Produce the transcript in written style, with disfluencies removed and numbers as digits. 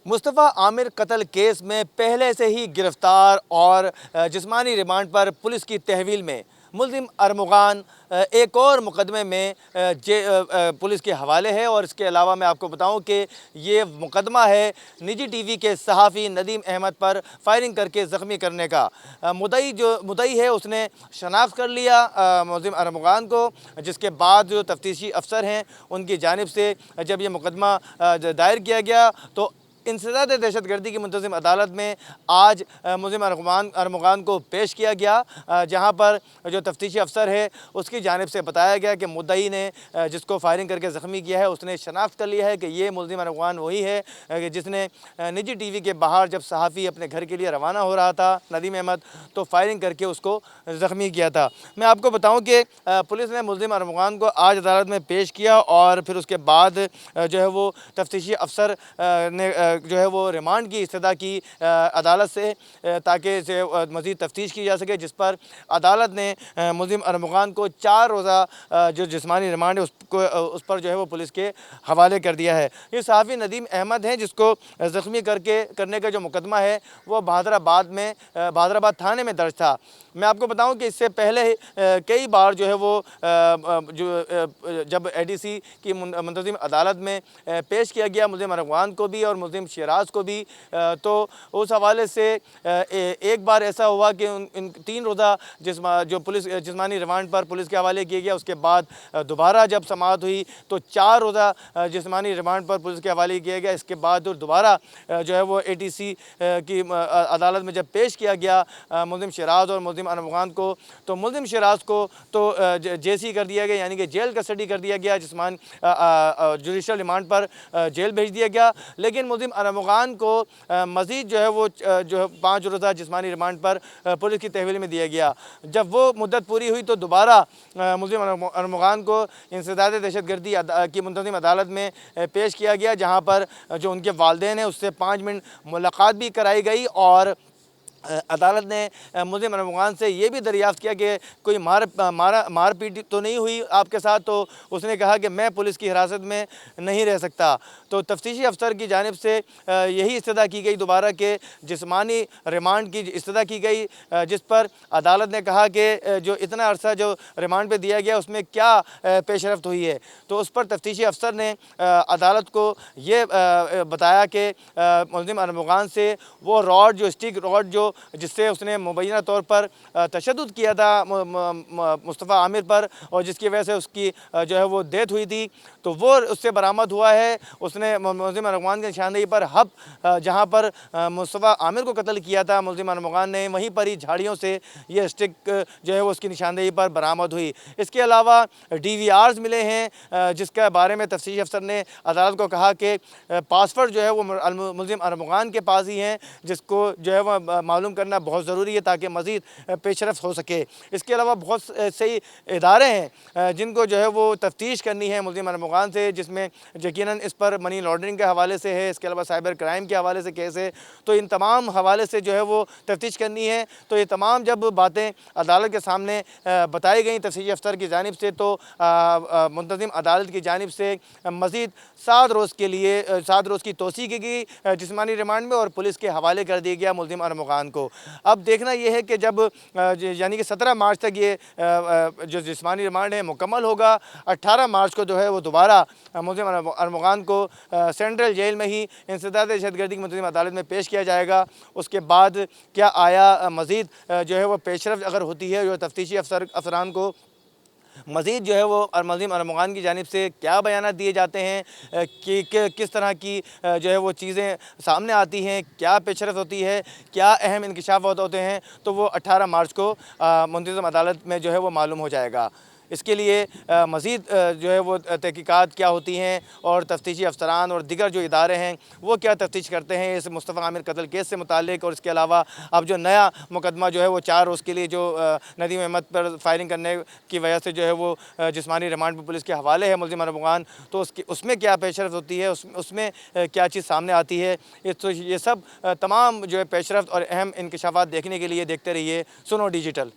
मुस्तफ़ा आमिर कत्ल केस में पहले से ही गिरफ्तार और जिस्मानी रिमांड पर पुलिस की तहवील में मुल्ज़िम अरमुगान एक और मुकदमे में पुलिस के हवाले है। और इसके अलावा मैं आपको बताऊं कि ये मुकदमा है निजी टीवी के सहाफ़ी नदीम अहमद पर फायरिंग करके ज़ख्मी करने का। मुद्दई है उसने शनाख्त कर लिया मुल्ज़िम अरमुगान को, जिसके बाद जो तफ्तीशी अफसर हैं उनकी जानिब से जब ये मुकदमा दायर किया गया तो इंसदाद दहशतगर्दी की मुंतज़िम अदालत में आज मुल्ज़िम अरमुगान को पेश किया गया, जहां पर जो तफ्तीशी अफसर है उसकी जानिब से बताया गया कि मुद्दई ने जिसको फायरिंग करके ज़ख्मी किया है उसने शनाख्त कर लिया है कि ये मुल्ज़िम अरमुगान वही है कि जिसने निजी टीवी के बाहर जब सहाफ़ी अपने घर के लिए रवाना हो रहा था नदीम अहमद तो फायरिंग करके उसको ज़ख्मी किया था। मैं आपको बताऊँ कि पुलिस ने मुल्ज़िम अरमुगान को आज अदालत में पेश किया और फिर उसके बाद जो है वो तफ्तीशी अफसर ने जो है वो रिमांड की इस्तदा की अदालत से, ताकि इसे मज़ीद तफ्तीश की जा सके, जिस पर अदालत ने मुल्ज़िम अरमुगान को 4 रोज़ा जो जिस्मानी रिमांड है उस पर जो है वो पुलिस के हवाले कर दिया है। ये सहाफ़ी नदीम अहमद हैं जिसको ज़ख्मी करने का जो मुकदमा है वो बहादराबाद थाने में दर्ज था। मैं आपको बताऊं कि इससे पहले कई बार जो है वो जब एडीसी की मुंतज़िम अदालत में पेश किया गया मुल्ज़िम अरमुगान को भी और मुल्ज़िम शिराज को भी, तो उस हवाले से एक बार ऐसा हुआ कि इन 3 रोज़ा जो पुलिस जिस्मानी रिमांड पर पुलिस के हवाले किया गया, उसके बाद दोबारा जब समाअत हुई तो 4 रोज़ा जिस्मानी रिमांड पर पुलिस के हवाले किया गया। इसके बाद दोबारा जो है वो एटीसी की अदालत में जब पेश किया गया मुल्ज़िम शिराज और मुल्ज़िम अरमुगान को, तो मुल्ज़िम शिराज को तो जेसी कर दिया गया, यानी कि जेल कस्टडी कर दिया गया, जुडिशल रिमांड पर जेल भेज दिया गया। लेकिन मुल्ज़िम अरमुगान को मज़ीद जो है वो 5 रोज़ा जिस्मानी रिमांड पर पुलिस की तहवील में दिया गया। जब वो मुद्दत पूरी हुई तो दोबारा मुल्ज़िम अरमुगान को इंसदाद दहशतगर्दी की मुंतज़िम अदालत में पेश किया गया, जहाँ पर जो उनके वालिदैन हैं उससे 5 मिनट मुलाकात भी कराई गई और अदालत ने मुल्ज़िम अरमुगान से ये भी दरियाफ़्त किया कि कोई मार पीट तो नहीं हुई आपके साथ, तो उसने कहा कि मैं पुलिस की हिरासत में नहीं रह सकता। तो तफ्तीशी अफसर की जानिब से यही इस्तदा की गई दोबारा के जिस्मानी रिमांड की इस्तदा की गई, जिस पर अदालत ने कहा कि जो इतना अरसा जो रिमांड पे दिया गया उसमें क्या पेशरफ्त हुई है। तो उस पर तफ्तीशी अफसर ने अदालत को ये बताया कि मुल्ज़िम अरमुगान से वो स्टिक रॉड जिससे उसने मुबैना तौर पर तशद्दुद किया था मुस्तफ़ा आमिर पर और जिसकी वजह से उसकी जो है वो डेथ हुई थी, तो वो उससे बरामद हुआ है। उसने मुल्ज़िम अरमुगान की निशानदेही पर जहां पर मुस्तफ़ा आमिर को कत्ल किया था मुल्ज़िम अरमुगान ने, वहीं पर ही झाड़ियों से ये स्टिक जो है वो उसकी निशानदेही पर बरामद हुई। इसके अलावा DVRs मिले हैं जिसके बारे में तफ्तीशी अफसर ने अदालत को कहा कि पासवर्ड जो है वो मुल्ज़िम अरमुगान के पास ही हैं, जिसको जो है वो मालूम करना बहुत ज़रूरी है ताकि मज़ीद पेशरफ्त हो सके। इसके अलावा बहुत से इदारे हैं जिनको जो है वो तफ्तीश करनी है मुल्ज़िम अरमुगान से, जिसमें यकीनन इस पर मनी लॉन्ड्रिंग के हवाले से है, इसके अलावा साइबर क्राइम के हवाले से केस है। तो इन तमाम हवाले से जो है वो तफ्तीश करनी है। तो ये तमाम जब बातें अदालत के सामने बताई गई तफ्तीशी अफसर की जानिब से, तो मुंतज़िम अदालत की जानिब से मज़ीद 7 रोज़ की तोसी की गई जिस्मानी रिमांड में और पुलिस के हवाले कर दिया गया मुल्ज़िम अरमुगान को। अब देखना यह है कि जब यानी कि 17 मार्च तक ये जो जिस्मानी रिमांड है मुकम्मल होगा, 18 मार्च को जो है वो दोबारा मुल्ज़िम अरमुगान को सेंट्रल जेल में ही इंसदाद दहशतगर्दी की मुंतज़िम अदालत में पेश किया जाएगा। उसके बाद क्या आया मज़ीद जो है वो पेशरफ्त अगर होती है जो तफ्तीशी अफसरान को मज़ीद जो है वो मुल्ज़िम अरमुगान की जानिब से क्या बयानात दिए जाते हैं कि किस तरह की जो है वो चीज़ें सामने आती हैं, क्या पेशरफ्त होती है, क्या अहम इंकशाफात होते हैं, तो वो 18 मार्च को मुंतज़िम अदालत में जो है वो मालूम हो जाएगा। इसके लिए मज़ीद जो है वो तहकीकात क्या होती हैं और तफ्तीशी अफसरान और दिगर जो इदारे हैं वो क्या तफ्तीश करते हैं इस मुस्तफ़ा आमिर कत्ल केस से मुतालिक। और इसके अलावा अब जो नया मुकदमा जो है वो 4 रोज़ के लिए जो नदीम अहमद पर फायरिंग करने की वजह से जो है वो जिस्मानी रिमांड पर पुलिस के हवाले है मुल्ज़िम अरमुगान, तो उसमें क्या पेशरफ्त होती है, उसमें क्या चीज़ सामने आती है। ये सब तमाम जो है पेशरफ्त और अहम इंकशाफात देखने के लिए देखते रहिए सुनो डिजिटल।